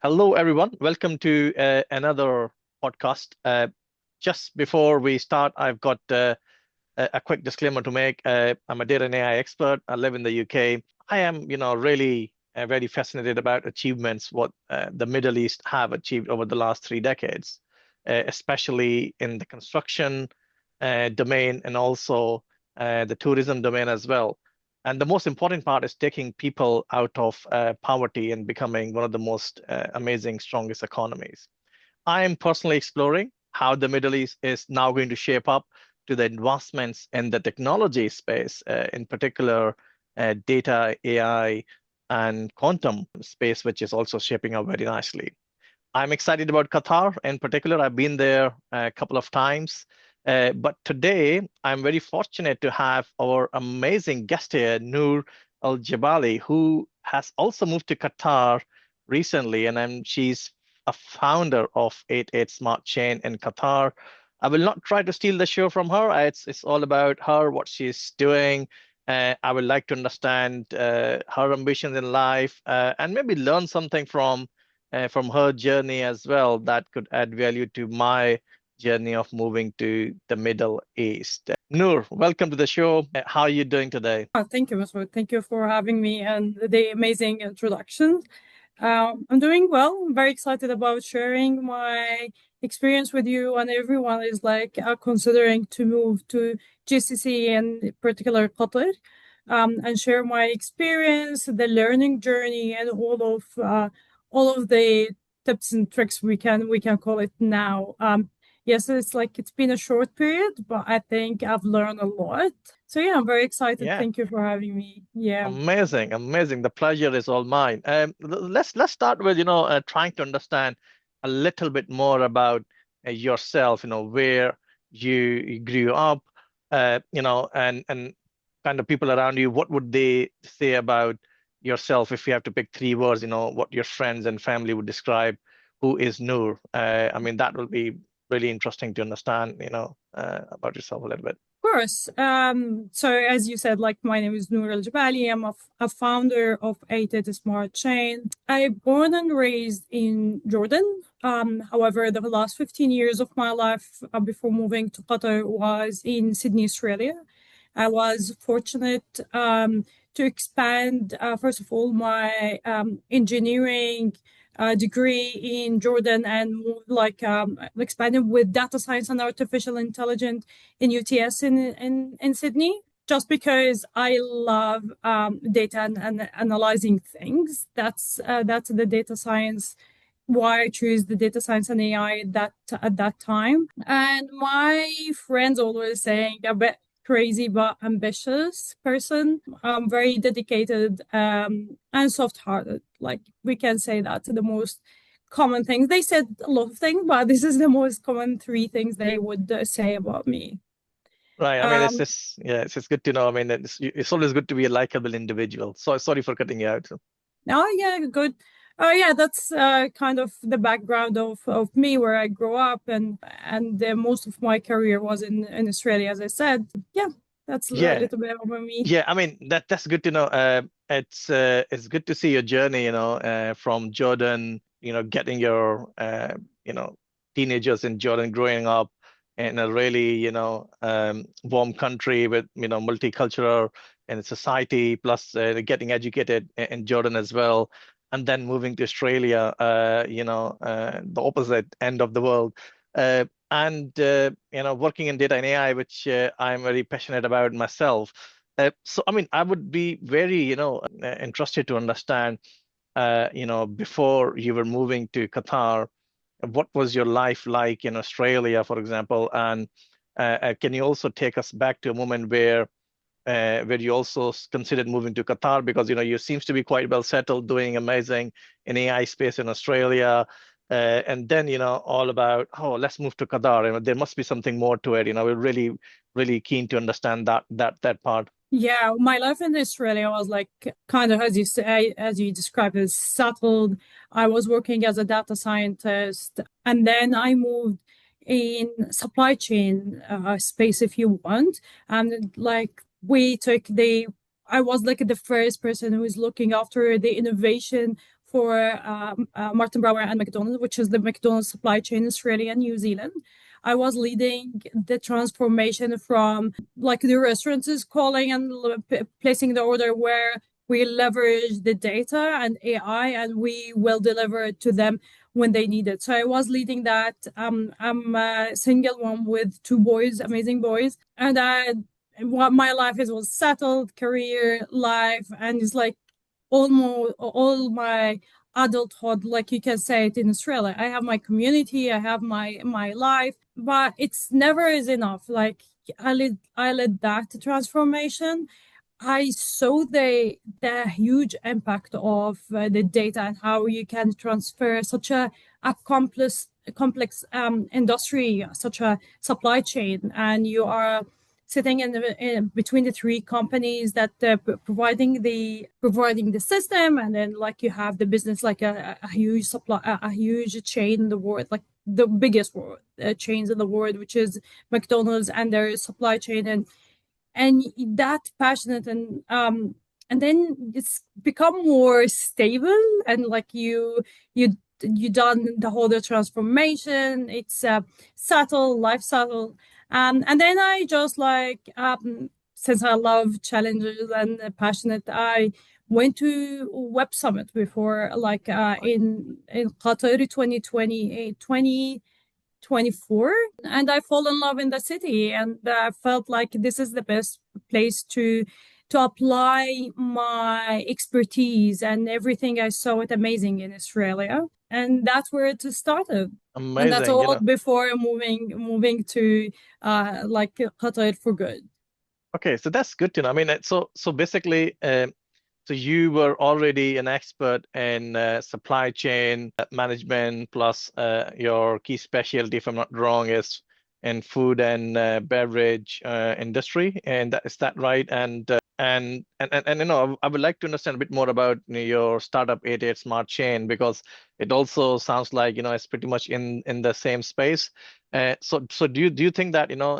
Hello, everyone. Welcome to another podcast. Just before we start, I've got a quick disclaimer to make. I'm a data and AI expert. I live in the UK. I am, really very fascinated about achievements what the Middle East have achieved over the last 3 decades, especially in the construction domain and also the tourism domain as well. And the most important part is taking people out of poverty and becoming one of the most amazing, strongest economies. I am personally exploring how the Middle East is now going to shape up to the advancements in the technology space, in particular, data, AI, and quantum space, which is also shaping up very nicely. I'm excited about Qatar in particular. I've been there a couple of times. But today, I'm very fortunate to have our amazing guest here, Nour Al-Jabali, who has also moved to Qatar recently, and she's a founder of 88 Smart Chain in Qatar. I will not try to steal the show from her. It's all about her, what she's doing. I would like to understand her ambitions in life and maybe learn something from her journey as well that could add value to my journey of moving to the Middle East. Noor, welcome to the show. How are you doing today? Thank you, Masood. Thank you for having me and the amazing introduction. I'm doing well. I'm very excited about sharing my experience with you, and everyone is considering to move to GCC and in particular Qatar, and share my experience, the learning journey, and all of the tips and tricks we can call it now. Yes, it's been a short period, but I think I've learned a lot. So yeah, I'm very excited. Yeah, Thank you for having me. Yeah. amazing, amazing. The pleasure is all mine. Let's start with trying to understand a little bit more about yourself. Where you grew up, and kind of people around you. What would they say about yourself if you have to pick 3 words? What your friends and family would describe who is Noor. I mean, that will be really interesting to understand. About yourself a little bit. Of course. So as you said, my name is Nour Al Jabali. I'm a founder of 88 Smart Chain. I born and raised in Jordan. However, the last 15 years of my life before moving to Qatar was in Sydney, Australia. I was fortunate to expand, first of all, my engineering degree in Jordan and expanded with data science and artificial intelligence in UTS in Sydney. Just because I love data and analyzing things, that's the data science. Why I choose the data science and AI at that time. And my friends always saying a bit crazy but ambitious person. I'm very dedicated and soft-hearted. Like we can say that the most common things. They said a lot of things, but this is the most common 3 things they would say about me. Right. I mean, Um, it's just good to know. I mean, it's always good to be a likable individual. So sorry for cutting you out. oh yeah, good. Oh yeah, that's kind of the background of me where I grew up and most of my career was in Australia, as I said. Yeah, that's a Yeah, little bit about me. yeah. I mean, that's good to know. It's good to see your journey. From Jordan. Getting your teenagers in Jordan, growing up in a really warm country with multicultural and society, plus getting educated in Jordan as well, and then moving to Australia. The opposite end of the world. And working in data and AI, which I'm very passionate about myself. So, I mean, I would be very, interested to understand, before you were moving to Qatar, what was your life like in Australia, for example? And can you also take us back to a moment where you also considered moving to Qatar because you seems to be quite well settled, doing amazing in AI space in Australia, and then all about, oh, let's move to Qatar. There must be something more to it. We're really really keen to understand that part. Yeah, my life in Australia was like kind of as you say, as you described, as settled. I was working as a data scientist, and then I moved in supply chain space, if you want. And we took I was like the first person who was looking after the innovation for Martin Brower and McDonald's, which is the McDonald's supply chain in Australia and New Zealand. I was leading the transformation from like the restaurants is calling and placing the order where we leverage the data and AI and we will deliver it to them when they need it. So I was leading that. I'm a single one with two boys, amazing boys. And what my life was settled, career, life, and it's like almost all my adulthood, like you can say it in Australia. I have my community, I have my life, but it's never is enough. Like I led that transformation. I saw the huge impact of the data and how you can transfer such a complex industry, such a supply chain, and you are sitting in between the three companies that providing the system, and then like you have the business like a huge supply, a huge chain in the world, like the biggest chains in the world, which is McDonald's and their supply chain, and that passionate and then it's become more stable, and like you done the whole transformation. It's life subtle. And then I just like since I love challenges and passionate, I went to Web Summit before, like in Qatar 2024, and I fall in love in the city, and I felt like this is the best place to apply my expertise, and everything I saw it amazing in Australia, and that's where it started. And that's Amazing, all before moving to like Qatar for good. Okay, so that's good to know. I mean, so basically, so you were already an expert in supply chain management, plus your key specialty, if I'm not wrong, is in food and beverage industry, and is that right? And you know, I would like to understand a bit more about your startup 88 Smart Chain, because it also sounds like, you know, it's pretty much in the same space. So do you think that, you know,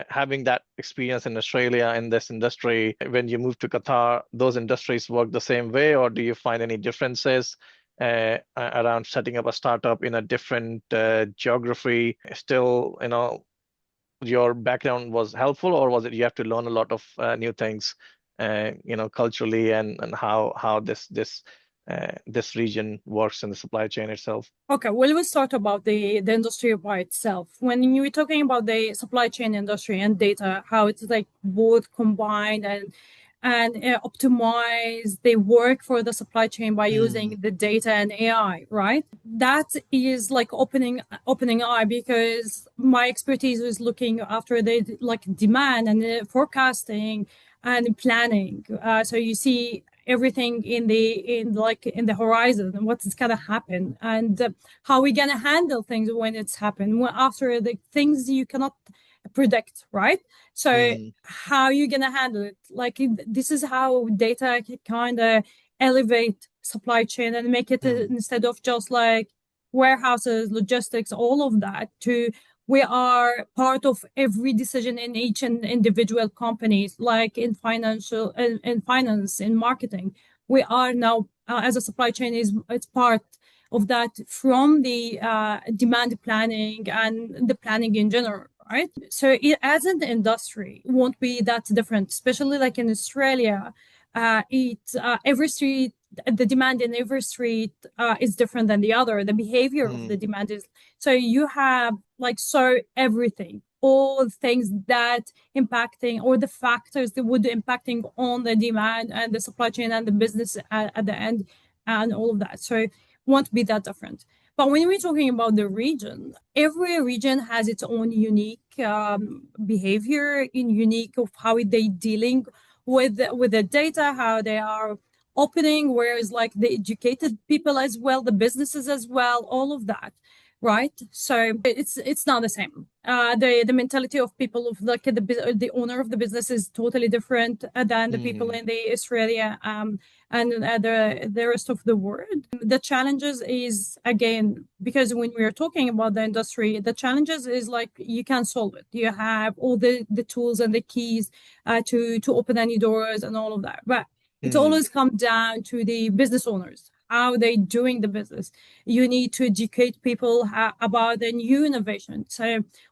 having that experience in Australia in this industry, when you move to Qatar, those industries work the same way, or do you find any differences around setting up a startup in a different geography? Still, you know, your background was helpful, or was it you have to learn a lot of new things, you know, culturally, and how this region works in the supply chain itself? Okay, well, we'll start about the industry by itself. When you were talking about the supply chain industry and data, how it's like both combined and optimize the work for the supply chain by using the data and AI, right? That is like opening eye, because my expertise is looking after the like demand and the forecasting and planning. So you see everything in the horizon and what's gonna happen, and how we're gonna handle things when it's happened, after the things you cannot predict, right? So how you gonna handle it? Like this is how data can kind of elevate supply chain and make it instead of just like warehouses, logistics, all of that, to we are part of every decision in each and individual companies, like in financial, in finance, in marketing. We are now, as a supply chain, it's part of that, from the demand planning and the planning in general, right? So as an industry, it won't be that different, especially like in Australia. Every street, the demand in every street is different than the other. The behavior of the demand is, so you have like, so everything, all things that impacting, or the factors that would impacting on the demand and the supply chain and the business at the end, and all of that. So it won't be that different. But when we're talking about the region, every region has its own unique behavior, in unique of how they dealing with the data, how they are opening, whereas like the educated people as well, the businesses as well, all of that, right? So it's not the same. The mentality of people, of like the owner of the business, is totally different than the people in the Australia and the rest of the world. The challenges is, again, because when we are talking about the industry, the challenges is like you can solve it. You have all the tools and the keys to open any doors and all of that, but it always comes down to the business owners. how they doing the business. You need to educate people about the new innovation. So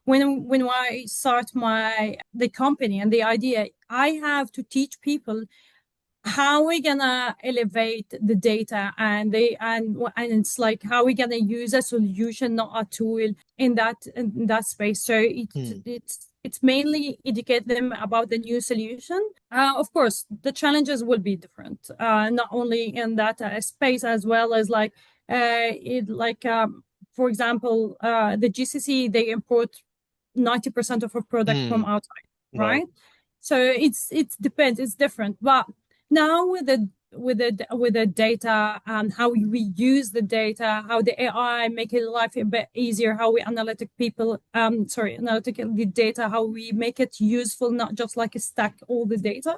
when I start the company and the idea, I have to teach people how we gonna elevate the data, and it's like how we gonna use a solution, not a tool, in that space. So it's mainly educate them about the new solution. Of course, the challenges will be different, not only in that space, as well as for example, the GCC, they import 90% of a product from outside, right? So it depends, it's different. But now with the data and how we use the data, how the AI make it life a bit easier, how we analytic the data, how we make it useful, not just like stack all the data,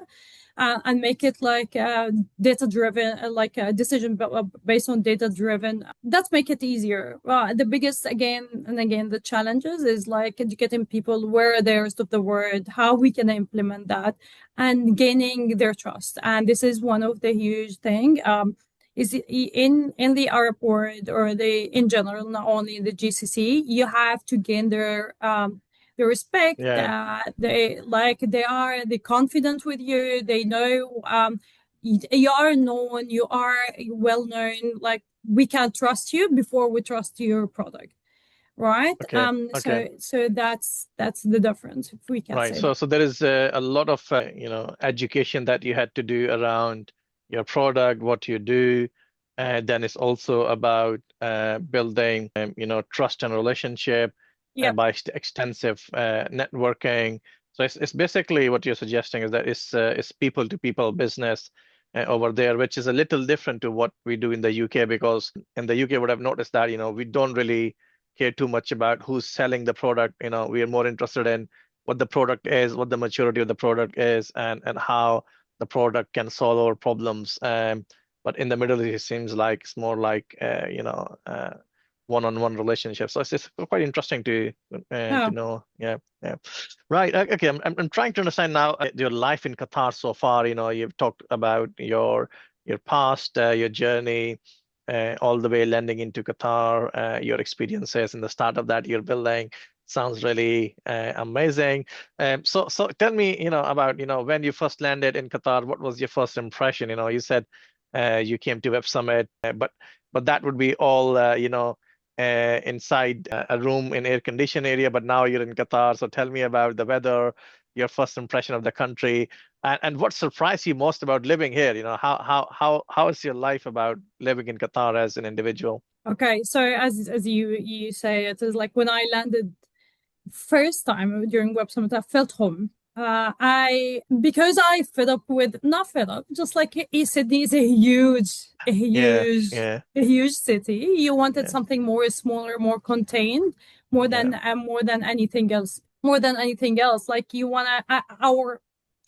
and make it like data driven, like a decision based on data driven. That's make it easier. The biggest again the challenges is like educating people where the rest of the world, how we can implement that and gaining their trust. And this is one of the huge thing. Is in the Arab world, or in general, not only in the GCC, you have to gain their respect. They confident with you. They know you are known, you are well known. Like, we can trust you before we trust your product, right? So that's the difference, if we can say that. So there is a lot of education that you had to do around your product, what you do. Then it's also about building trust and relationship by extensive networking. So it's basically what you're suggesting is that it's people to people business over there, which is a little different to what we do in the UK, because in the UK, what I've noticed that we don't really care too much about who's selling the product. We are more interested in what the product is, what the maturity of the product is, and how the product can solve our problems. But in the Middle East, it seems like it's more like one-on-one relationship. So it's quite interesting to know. Yeah. Right. Okay. I'm trying to understand now your life in Qatar so far. You've talked about your past, your journey, all the way landing into Qatar, your experiences in the start of that you're building. Sounds really amazing. So tell me, about, when you first landed in Qatar, what was your first impression? You said you came to Web Summit, but that would be all, inside a room in air-conditioned area, but now you're in Qatar. So tell me about the weather, your first impression of the country, and what surprised you most about living here? How is your life about living in Qatar as an individual? Okay, so as you say, it is like when I landed first time during Web Summit, I felt home. Because I not fed up, just like Sydney is a huge city. You wanted something more smaller, more contained, more than anything else. More than anything else, like you wanna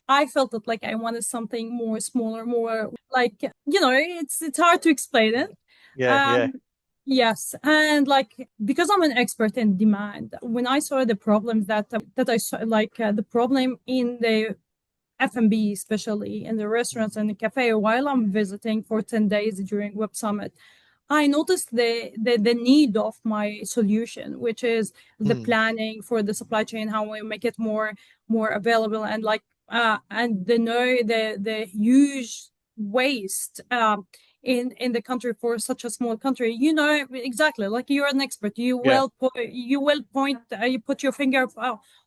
I felt it like I wanted something more smaller, more like it's hard to explain it. Yes, and like, because I'm an expert in demand, when I saw the problems that I saw, like the problem in the F&B, especially in the restaurants and the cafe, while I'm visiting for 10 days during Web Summit, I noticed the need of my solution, which is the planning for the supply chain, how we make it more available, and and the huge waste in the country for such a small country. Exactly, like, you're an expert. You will point, you put your finger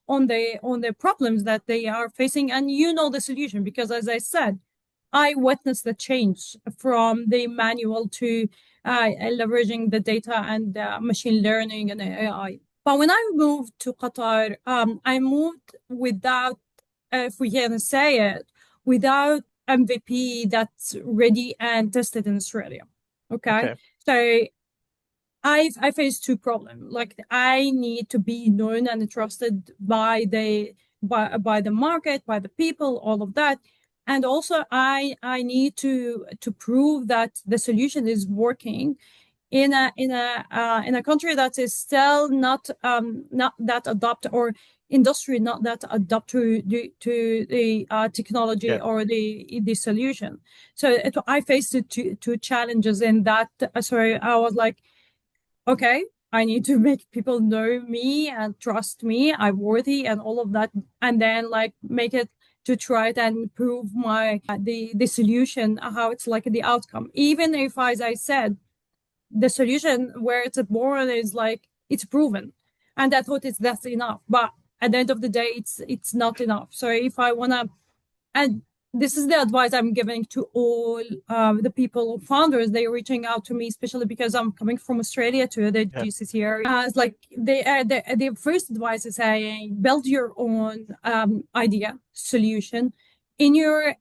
on the problems that they are facing, and the solution, because, as I said, I witnessed the change from the manual to leveraging the data and machine learning and AI. But when I moved to Qatar, I moved without, if we can say it, without MVP that's ready and tested in Australia. Okay. So I faced two problems. Like, I need to be known and trusted by the market, by the people, all of that. And also I need to prove that the solution is working in a country that is still not that adapt, or industry not that adapt to the technology Yeah. or the solution. So I faced two challenges in that. Sorry, I was like, okay, I need to make people know me and trust me, I'm worthy and all of that, and then like make it to try it and prove my the solution, how it's like the outcome. Even if, as I said, the solution where it's born is like it's proven, and I thought that's enough, but at the end of the day, it's not enough. So if I wanna, and this is the advice I'm giving to all the people, founders, they're reaching out to me, especially because I'm coming from Australia to the Yeah. GCC area. It's like the first advice is saying build your own idea solution in your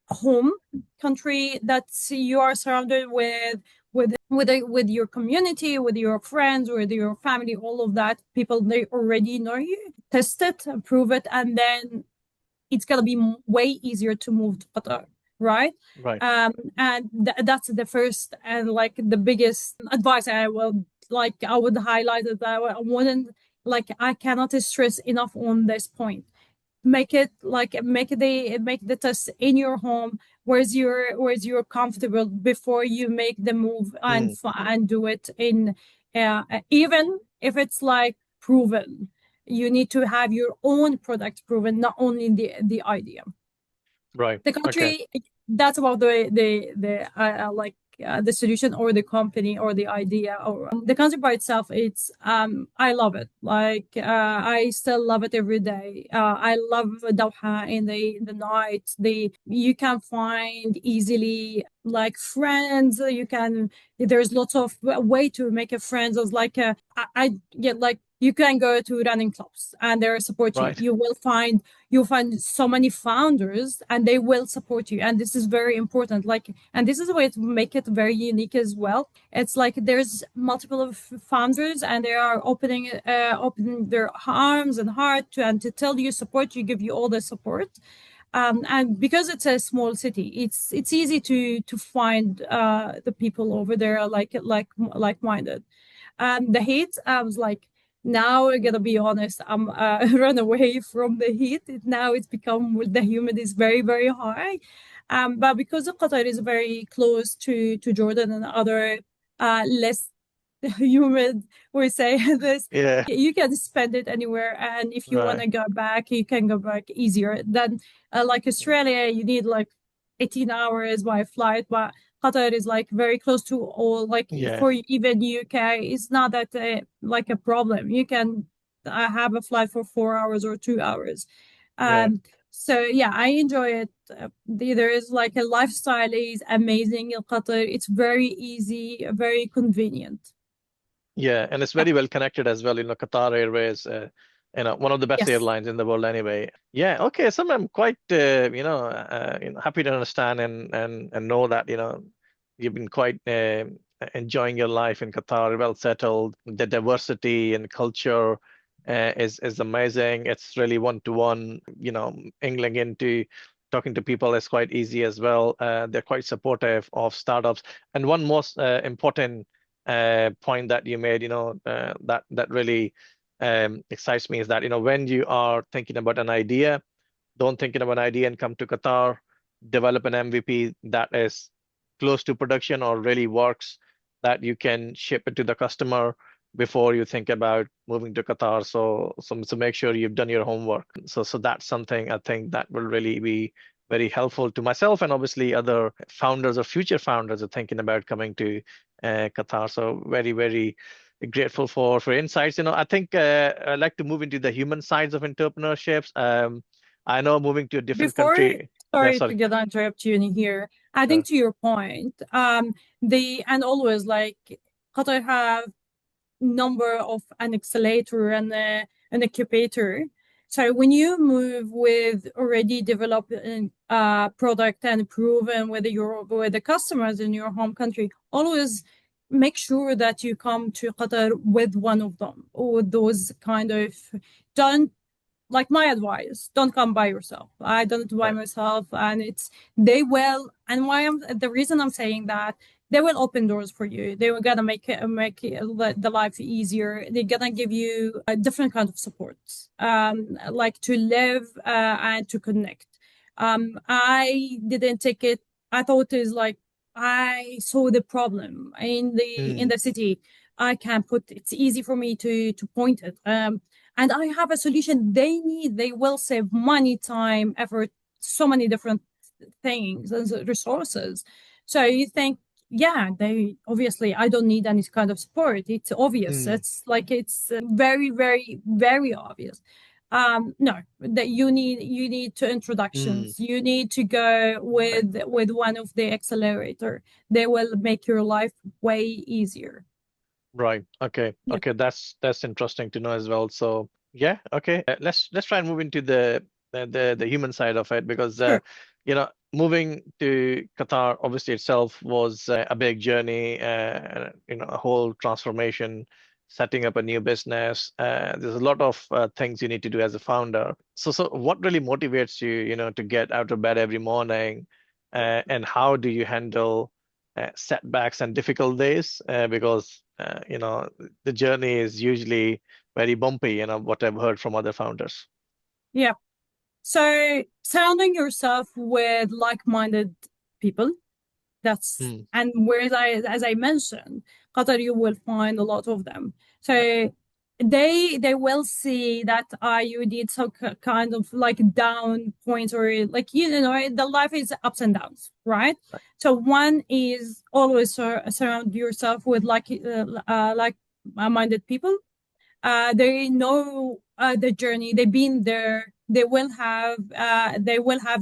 home country that you are surrounded with your community, with your friends, with your family, all of that. People, they already know you. Test it, prove it, and then it's gonna be way easier to move to Qatar, right? Right. And that's the first and like the biggest advice I would highlight that I wouldn't like. I cannot stress enough on this point. Make it like make the test in your home, where's you're comfortable before you make the move Mm. and do it in even if it's like proven. You need to have your own product proven, not only the idea. Right. The Okay. country, that's about the solution or the company or the idea or the country by itself. It's I love it. Like I still love it every day. I love Doha in the night. The you can find easily like friends. You can, there's lots of way to make a friends. It's like I get like you can go to running clubs and they're support you. Right. You'll find so many founders and they will support you, and this is very important. Like, and this is a way to make it very unique as well. It's like there's multiple of founders and they are opening their arms and heart to tell you, support you, give you all the support. And because it's a small city, it's easy to find the people over there like minded. The heat, I was like, now I gotta be honest, I'm run away from the heat. Now it's become, the humidity is very high. But because of Qatar is very close to Jordan and other less humid, we say this, Yeah. you can spend it anywhere, and if you want Right. to go back, you can go back easier than like Australia. You need like 18 hours by flight, but Qatar is like very close to all, like Yeah. for even UK, it's not that like a problem. You can have a flight for 4 hours or 2 hours. Yeah. Um, so yeah, I enjoy it. There is like a lifestyle is amazing in Qatar. It's very easy, very convenient. Yeah, and it's Yeah. very well connected as well. Qatar Airways, one of the best Yes. airlines in the world anyway. Yeah, okay. So I'm quite, happy to understand and know that, you've been quite enjoying your life in Qatar, well settled. The diversity and culture is amazing. It's really one-to-one, mingling into talking to people is quite easy as well. They're quite supportive of startups. And one most important point that you made, that really excites me is that, when you are thinking about an idea, don't think of an idea and come to Qatar, develop an MVP that is close to production or really works, that you can ship it to the customer before you think about moving to Qatar. So make sure you've done your homework. So that's something I think that will really be very helpful to myself and obviously other founders or future founders are thinking about coming to Qatar. So very grateful for insights. I think I'd like to move into the human sides of entrepreneurships. I know moving to a different Before, country. Yeah, sorry to sorry. get interrupt you in here. Adding Sure. to your point, and always like Qatar have number of an accelerator and an incubator. So when you move with already developed product and proven with the customers in your home country, always make sure that you come to Qatar with one of them or those kind of, don't, like my advice, don't come by yourself. I don't by Right. myself, and it's they will. And why I'm the reason I'm saying that, they will open doors for you. They were gonna the life easier. They're gonna give you a different kind of support, like to live and to connect. I didn't take it. I thought is like I saw the problem in Mm, the city. I can put. It's easy for me to point it. And I have a solution they need. They will save money, time, effort, so many different things and resources. So you think, yeah, they obviously I don't need any kind of support. It's obvious. mm, It's like it's very, very, very obvious. No, that you need to mm. introductions. You need to go Right. with one of the accelerator. They will make your life way easier. Right. Okay. Yeah, Okay. That's interesting to know as well. So yeah. Okay. Let's try and move into the human side of it because sure. moving to Qatar obviously itself was a big journey. A whole transformation, setting up a new business. There's a lot of things you need to do as a founder. So what really motivates you, to get out of bed every morning, and how do you handle setbacks and difficult days because the journey is usually very bumpy, what I've heard from other founders. Yeah. So surrounding yourself with like-minded people. That's Mm, and whereas as I mentioned, Qatar, you will find a lot of them. So they will see that you need some kind of like down point or like the life is ups and downs, right? right. So one is always surround yourself with like minded people. They know the journey. They've been there. They will have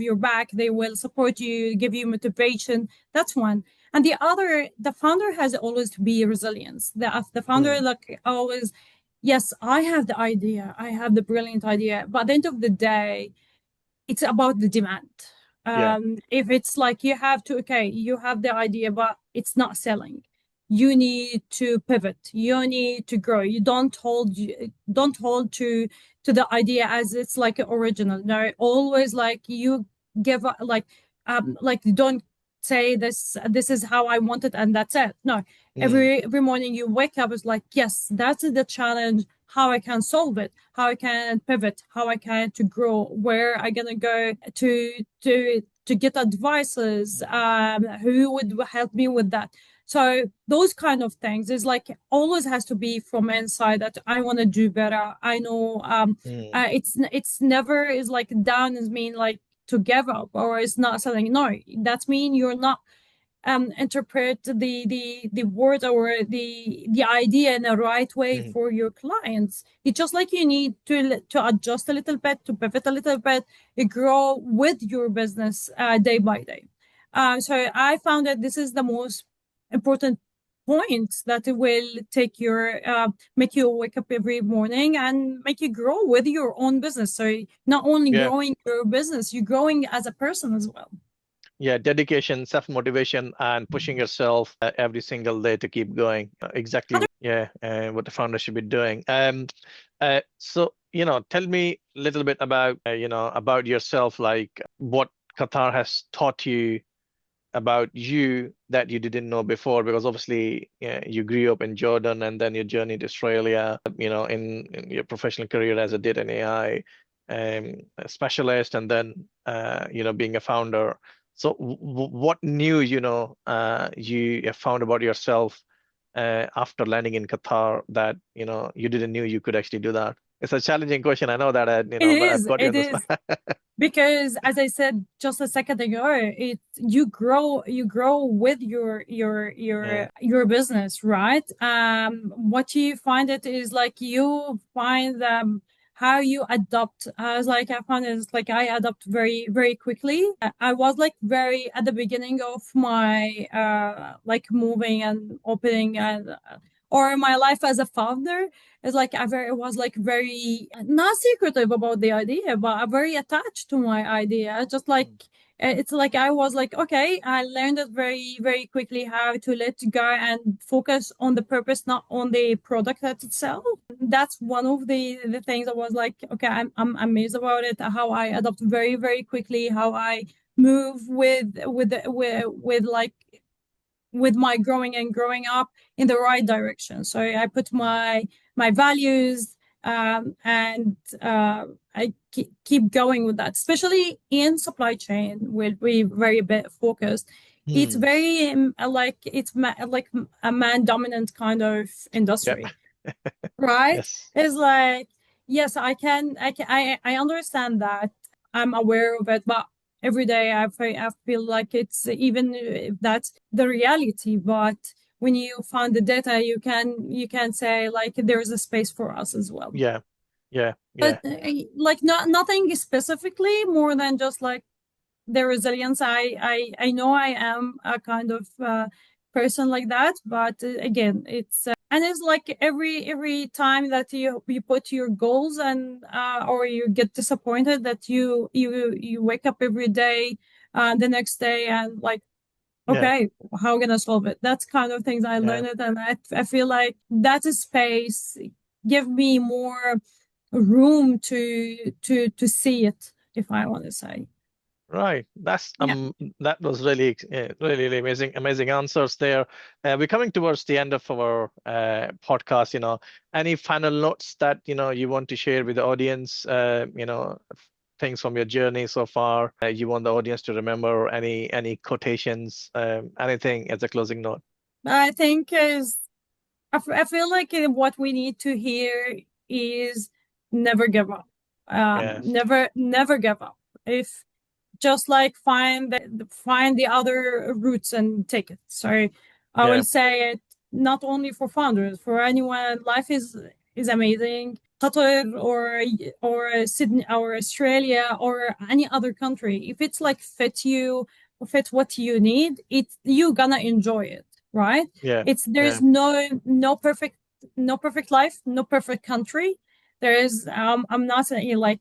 your back. They will support you, give you motivation. That's one. And the other, the founder has always to be resilience. The founder Mm, like always, yes, I have the idea. I have the brilliant idea. But at the end of the day, it's about the demand. yeah. If it's like you have to, okay, you have the idea, but it's not selling. You need to pivot. You need to grow. You don't hold to the idea as it's like original. No, always like you give like don't say this is how I want it and that's it. No, Mm, every morning you wake up is like yes, that's the challenge, how I can solve it, how I can pivot, how I can to grow, where I gonna go to get advices, who would help me with that. So those kind of things is like always has to be from inside that I want to do better. I know mm, it's never is like down is mean like to give up or it's not something. No, that's mean you're not interpret the word or the idea in the right way mm, for your clients. It's just like you need to adjust a little bit, to pivot a little bit, grow with your business day by day. So I found that this is the most important point that it will take your make you wake up every morning and make you grow with your own business. So not only yeah. growing your business, you're growing as a person as well. Yeah. Dedication, self-motivation, and pushing yourself every single day to keep going. Exactly. Yeah. What the founder should be doing. So, tell me a little bit about yourself, like what Qatar has taught you about you that you didn't know before, because obviously, yeah, you grew up in Jordan and then your journey to Australia, in your professional career as a data and AI specialist, and then being a founder. So what new, you have found about yourself after landing in Qatar that, you didn't know you could actually do that? It's a challenging question. I know that, but I've got you on It the spot. is. Because as I said just a second ago, it you grow with Yeah. your business, right? What you find it is like you find how you adapt. As like I found it's like I adapt very very quickly. I was like very at the beginning of my like moving and opening and or my life as a founder. It's like I was like very not secretive about the idea, but I'm very attached to my idea. Just like it's like I was like, okay, I learned it very, very quickly how to let go and focus on the purpose, not on the product itself. That's one of the things I was like, okay, I'm amazed about it, how I adopt very, very quickly, how I move with like with my growing up in the right direction. So I put my values, and I keep going with that, especially in supply chain, where we very bit focused. It's Hmm. very like like a man dominant kind of Yep. industry, right? Yes. It's like, yes, I understand that. I'm aware of it, but every day I feel like it's, even if that's the reality, but when you find the data, you can say like there's a space for us as well. Yeah. Yeah. But Yeah. like nothing specifically more than just like the resilience. I know I am a kind of person like that, but again, and it's like every time that you put your goals, and or you get disappointed, that you wake up every day, the next day, and like, Yeah. okay, how can I solve it? That's kind of things I Yeah. learned, and I feel like that space give me more room to see it, if I want to say. Right. That's Yeah. that was really really amazing answers there. We're coming towards the end of our podcast, Any final notes that, you want to share with the audience, things from your journey so far, you want the audience to remember, any quotations, anything as a closing note? I think is I feel like what we need to hear is never give up. Yes. Never give up. If just like find the other routes and take it. So I Yeah. will say it not only for founders, for anyone. Life is amazing. Qatar or Sydney or Australia or any other country, if it's like fit what you need, you gonna enjoy it, right? Yeah. It's there's Yeah. no perfect life, no perfect country. There is I'm not saying like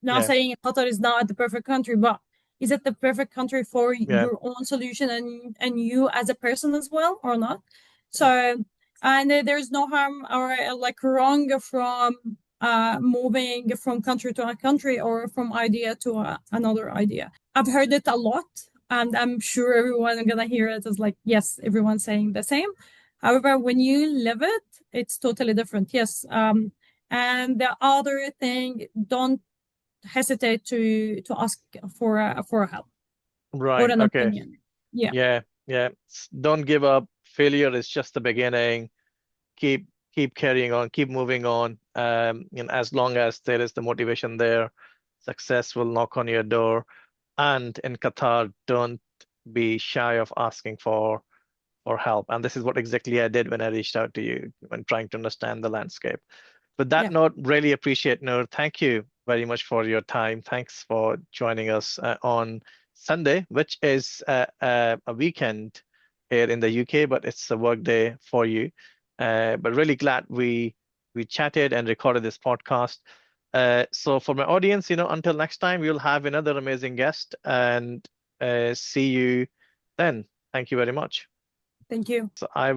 not Yeah. saying Qatar is not the perfect country, but is it the perfect country for Yeah. your own solution and you as a person as well, or not? Yeah. So, and there's no harm or like wrong from moving from country to a country or from idea to another idea. I've heard it a lot, and I'm sure everyone gonna hear it as like, yes, everyone's saying the same. However, when you live it, it's totally different. Yes. And the other thing, don't hesitate to ask for help or Right. an Okay. opinion. Yeah, Yeah. Yeah. Don't give up. Failure is just the beginning. Keep carrying on, keep moving on. As long as there is the motivation there, success will knock on your door. And in Qatar, don't be shy of asking for help. And this is what exactly I did when I reached out to you when trying to understand the landscape. With that yeah. note, really appreciate, Noor. Thank you very much for your time. Thanks for joining us on Sunday, which is a weekend here in the UK, but it's a work day for you. But really glad we chatted and recorded this podcast. So for my audience, until next time, we'll have another amazing guest and see you then. Thank you very much. Thank you. So I